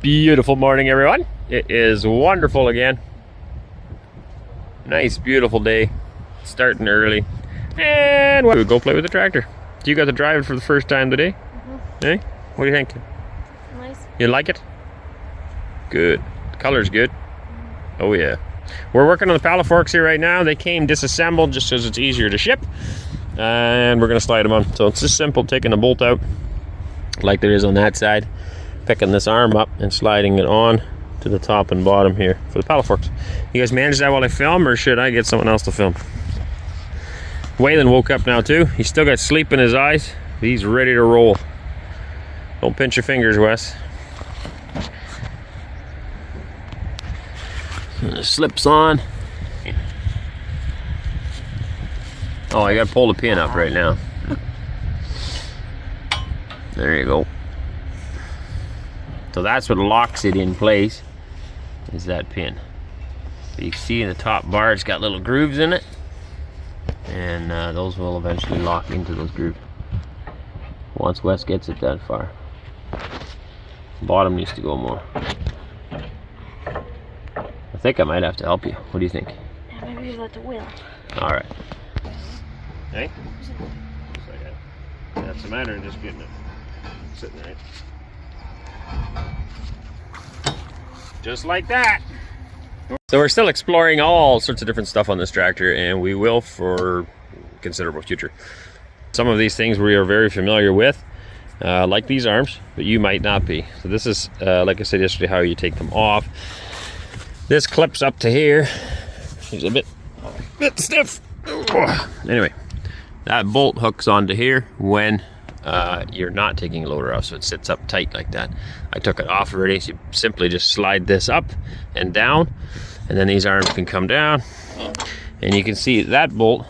Beautiful morning, everyone. It is wonderful again. Nice, beautiful day. Starting early. And we go play with the tractor. You got to drive it for the first time today? Mm-hmm. Eh? What do you think? Nice. You like it? Good. The color's good. Mm-hmm. Oh yeah. We're working on the pallet forks here right now. They came disassembled just because it's easier to ship. And we're going to slide them on. So it's just simple, taking a bolt out like there is on that side, picking this arm up and sliding it on to the top and bottom here for the pallet forks. You guys manage that while I film, or should I get someone else to film? Waylon woke up now too. He's still got sleep in his eyes. He's ready to roll. Don't pinch your fingers, Wes. And it slips on. Oh, I gotta pull the pin up right now. There you go. So that's what locks it in place, is that pin. So you can see in the top bar it's got little grooves in it, and those will eventually lock into those grooves once Wes gets it that far. Bottom needs to go more. I think I might have to help you. What do you think? Yeah, maybe you let the wheel. Alright. Hey? That's the matter, just getting it sitting right. Just like that. So we're still exploring all sorts of different stuff on this tractor, and we will for considerable future. Some of these things we are very familiar with, like these arms, but you might not be. So this is, like I said yesterday, how you take them off. This clips up to here. It's a bit stiff. Anyway, that bolt hooks onto here when you're not taking a loader off, so it sits up tight like that. I took it off already, so you simply just slide this up and down, and then these arms can come down, and you can see that bolt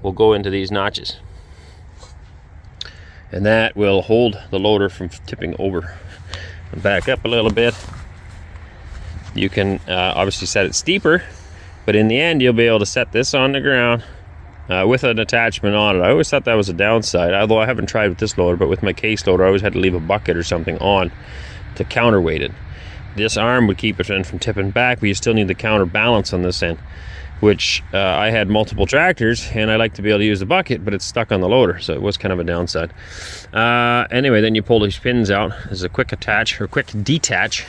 will go into these notches, and that will hold the loader from tipping over. Back up a little bit. You can obviously set it steeper, but in the end you'll be able to set this on the ground with an attachment on it. I always thought that was a downside, although I haven't tried with this loader, but with my case loader I always had to leave a bucket or something on to counterweight it. This arm would keep it in from tipping back, but you still need the counterbalance on this end, which I had multiple tractors and I like to be able to use the bucket, but it's stuck on the loader, so it was kind of a downside. Anyway, then you pull these pins out. There's a quick attach or quick detach.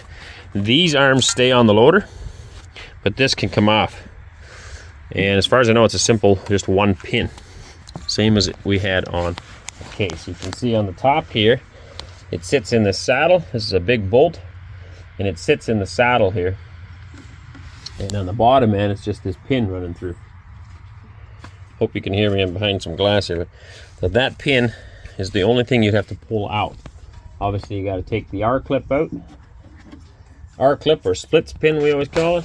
These arms stay on the loader, but this can come off. And as far as I know, it's a simple, just one pin. Same as we had on the case. You can see on the top here, it sits in the saddle. This is a big bolt, and it sits in the saddle here. And on the bottom end, it's just this pin running through. Hope you can hear me. I'm behind some glass here. So that pin is the only thing you'd have to pull out. Obviously, you got to take the R-clip out. R-clip, or splits pin we always call it,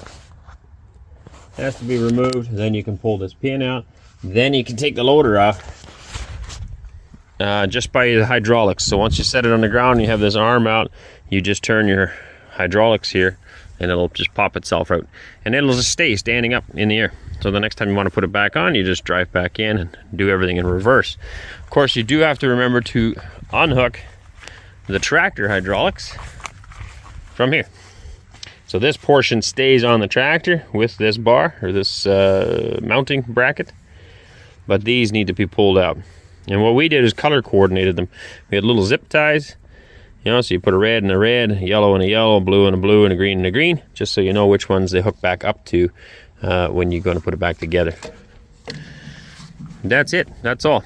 has to be removed. Then you can pull this pin out. Then you can take the loader off just by the hydraulics. So once you set it on the ground and you have this arm out, you just turn your hydraulics here and it'll just pop itself out, and it'll just stay standing up in the air. So the next time you want to put it back on, you just drive back in and do everything in reverse. Of course, you do have to remember to unhook the tractor hydraulics from here. So this portion stays on the tractor with this bar, or this mounting bracket, but these need to be pulled out. And what we did is color coordinated them. We had little zip ties, you know, so you put a red and a red, a yellow and a yellow, blue and a blue, and a green and a green, just so you know which ones they hook back up to when you're going to put it back together. That's it. That's all.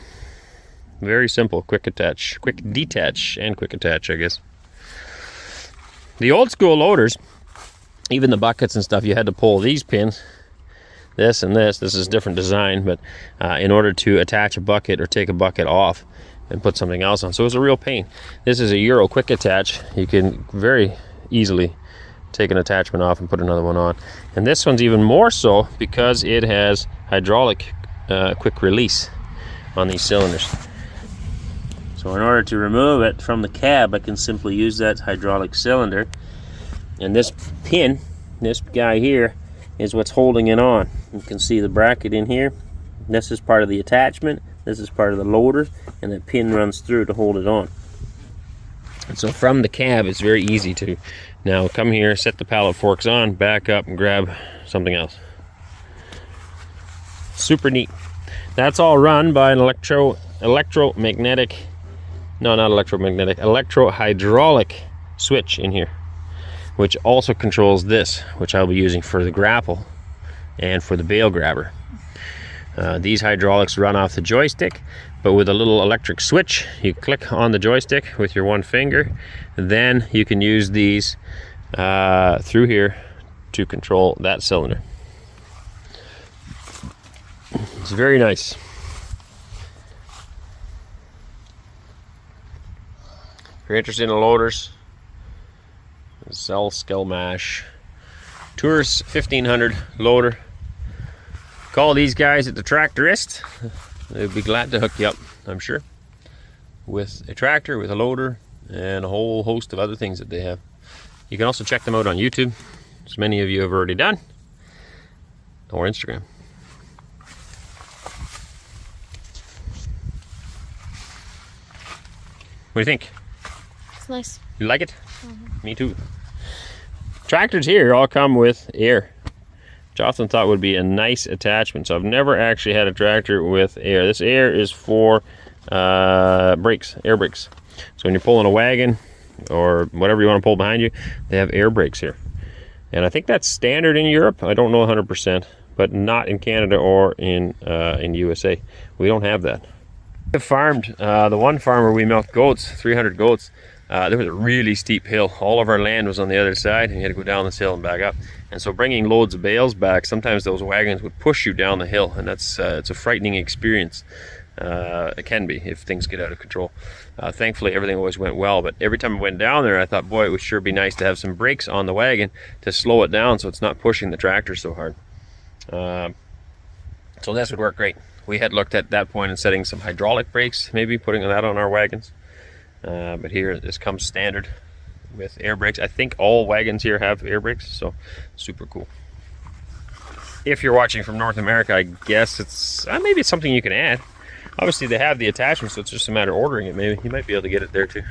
Very simple. Quick attach, quick detach, and quick attach, I guess. The old school loaders, even the buckets and stuff, you had to pull these pins, this and this. This is different design, but in order to attach a bucket or take a bucket off and put something else on. So it was a real pain. This is a Euro quick attach. You can very easily take an attachment off and put another one on. And this one's even more so because it has hydraulic quick release on these cylinders. So in order to remove it from the cab, I can simply use that hydraulic cylinder. And this pin, this guy here, is what's holding it on. You can see the bracket in here. This is part of the attachment. This is part of the loader, and that pin runs through to hold it on. And so from the cab, it's very easy to now come here, set the pallet forks on, back up, and grab something else. Super neat. That's all run by an electrohydraulic switch in here, which also controls this, which I'll be using for the grapple and for the bale grabber. These hydraulics run off the joystick, but with a little electric switch, you click on the joystick with your one finger, then you can use these through here to control that cylinder. It's very nice. If you're interested in loaders, Skellmash Turs 1500 loader. Call these guys at the Tractorist. They'd be glad to hook you up, I'm sure, with a tractor, with a loader, and a whole host of other things that they have. You can also check them out on YouTube, as many of you have already done, or Instagram. What do you think? It's nice. You like it? Me too. Tractors here all come with air, which I often thought would be a nice attachment. So I've never actually had a tractor with air. This air is for brakes, air brakes. So when you're pulling a wagon or whatever you want to pull behind you, they have air brakes here. And I think that's standard in Europe. I don't know 100%, but not in Canada or in USA. We don't have that. I farmed, the one farm where we milked goats, 300 goats, there was a really steep hill. All of our land was on the other side, and you had to go down this hill and back up. And so bringing loads of bales back, sometimes those wagons would push you down the hill, and that's it's a frightening experience. It can be if things get out of control. Thankfully, everything always went well, but every time I went down there, I thought, boy, it would sure be nice to have some brakes on the wagon to slow it down so it's not pushing the tractor so hard. So this would work great. We had looked at that point in setting some hydraulic brakes, maybe putting that on our wagons. But here, this comes standard with air brakes. I think all wagons here have air brakes, so super cool. If you're watching from North America, I guess it's maybe it's something you can add. Obviously, they have the attachment, so it's just a matter of ordering it. Maybe you might be able to get it there too.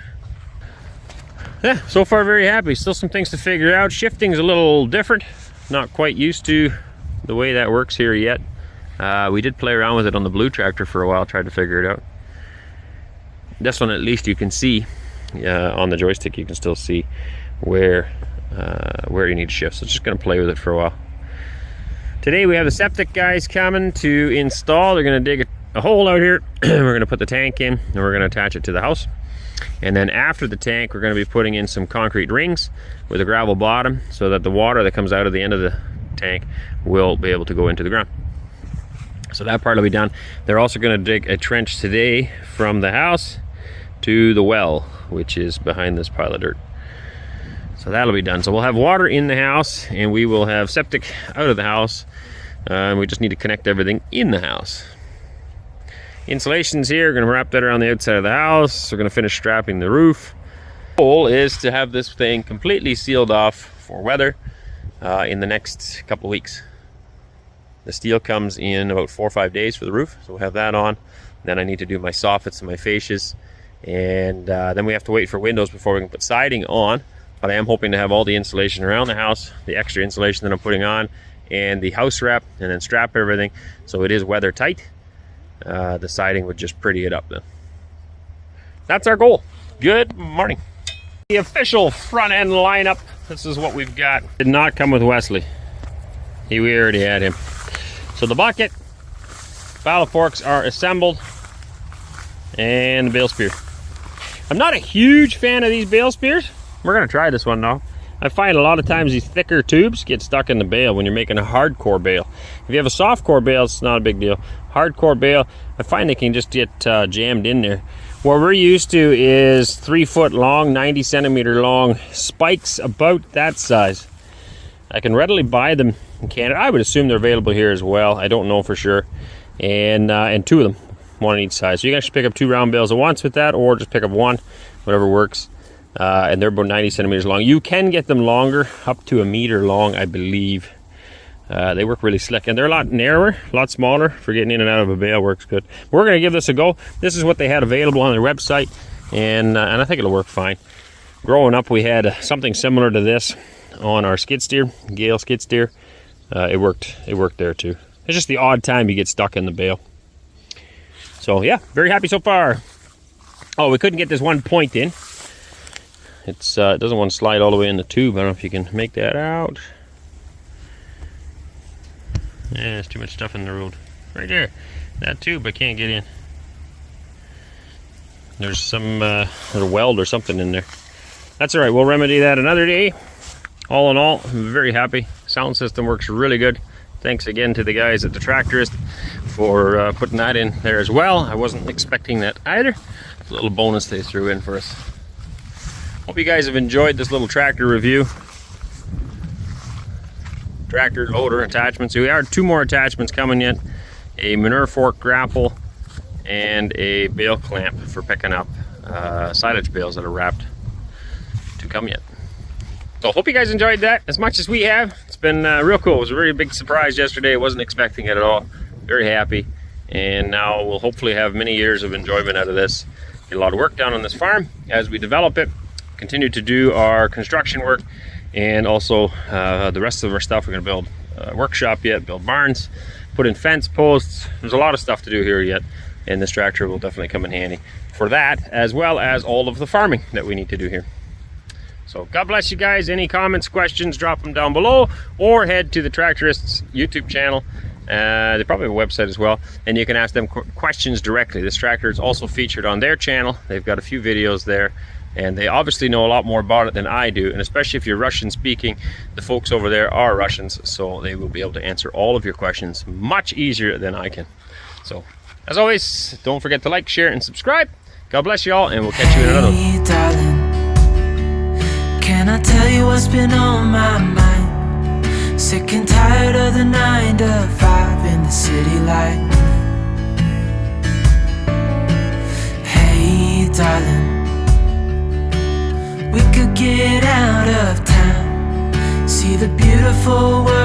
Yeah, so far very happy. Still some things to figure out. Shifting's a little different. Not quite used to the way that works here yet. We did play around with it on the blue tractor for a while, tried to figure it out. This one, at least, you can see on the joystick. You can still see where you need to shift. So just going to play with it for a while. Today we have the septic guys coming to install. They're going to dig a hole out here. We're going to put the tank in, and we're going to attach it to the house. And then after the tank, we're going to be putting in some concrete rings with a gravel bottom, so that the water that comes out of the end of the tank will be able to go into the ground. So that part will be done. They're also going to dig a trench today from the house to the well, which is behind this pile of dirt. So that'll be done. So we'll have water in the house, and we will have septic out of the house. We just need to connect everything in the house. Insulations here, we're going to wrap that around the outside of the house. We're going to finish strapping the roof. The goal is to have this thing completely sealed off for weather in the next couple of weeks. The steel comes in about 4 or 5 days for the roof, so we'll have that on. Then I need to do my soffits and my fascias, and then we have to wait for windows before we can put siding on. But I am hoping to have all the insulation around the house, the extra insulation that I'm putting on, and the house wrap, and then strap everything so it is weather tight. The siding would just pretty it up then. That's our goal. Good morning. The official front end lineup. This is what we've got. Did not come with Wesley. We already had him. So the bucket, pallet forks are assembled, and the bale spear. I'm not a huge fan of these bale spears. We're gonna try this one though. I find a lot of times these thicker tubes get stuck in the bale when you're making a hardcore bale. If you have a softcore bale, it's not a big deal. Hardcore bale, I find they can just get jammed in there. What we're used to is 3 foot long, 90 centimeter long spikes about that size. I can readily buy them in Canada. I would assume they're available here as well. I don't know for sure. And 2 of them, 1 on each side. So you can actually pick up 2 round bales at once with that, or just pick up 1, whatever works. And they're about 90 centimeters long. You can get them longer, up to 1 meter long, I believe. They work really slick, and they're a lot narrower, a lot smaller. For getting in and out of a bale, works good. We're going to give this a go. This is what they had available on their website, and I think it'll work fine. Growing up, we had something similar to this on our skid steer, Gale skid steer. It worked there too. It's just the odd time you get stuck in the bale. So yeah, very happy so far. Oh, we couldn't get this one point in. It doesn't want to slide all the way in the tube. I don't know if you can make that out. Yeah, there's too much stuff in the road. Right there. That tube, I can't get in. There's some little weld or something in there. That's all right. We'll remedy that another day. All in all, I'm very happy. Sound system works really good. Thanks again to the guys at the Tractorist for putting that in there as well. I wasn't expecting that either. It's a little bonus they threw in for us. Hope you guys have enjoyed this little tractor review. Tractor loader attachments. We have 2 more attachments coming yet. A manure fork grapple and a bale clamp for picking up silage bales that are wrapped to come yet. So hope you guys enjoyed that as much as we have. It's been real cool. It was a really big surprise yesterday. I wasn't expecting it at all. Very happy. And now we'll hopefully have many years of enjoyment out of this. Get a lot of work done on this farm as we develop it. Continue to do our construction work, and also the rest of our stuff. We're going to build a workshop yet, build barns, put in fence posts. There's a lot of stuff to do here yet, and this tractor will definitely come in handy for that, as well as all of the farming that we need to do here. So God bless you guys. Any comments, questions, drop them down below, or head to the Tractorist's YouTube channel. They probably have a website as well, and you can ask them questions directly. This tractor is also featured on their channel. They've got a few videos there, and they obviously know a lot more about it than I do, and especially if you're Russian speaking, the folks over there are Russians, so they will be able to answer all of your questions much easier than I can. So as always, don't forget to like, share, and subscribe. God bless you all, and we'll catch you in another one. Hey, darling, can I tell you what's been on my mind? Sick and tired of the 9 to 5 in the city life. Hey, darling, we could get out of town, see the beautiful world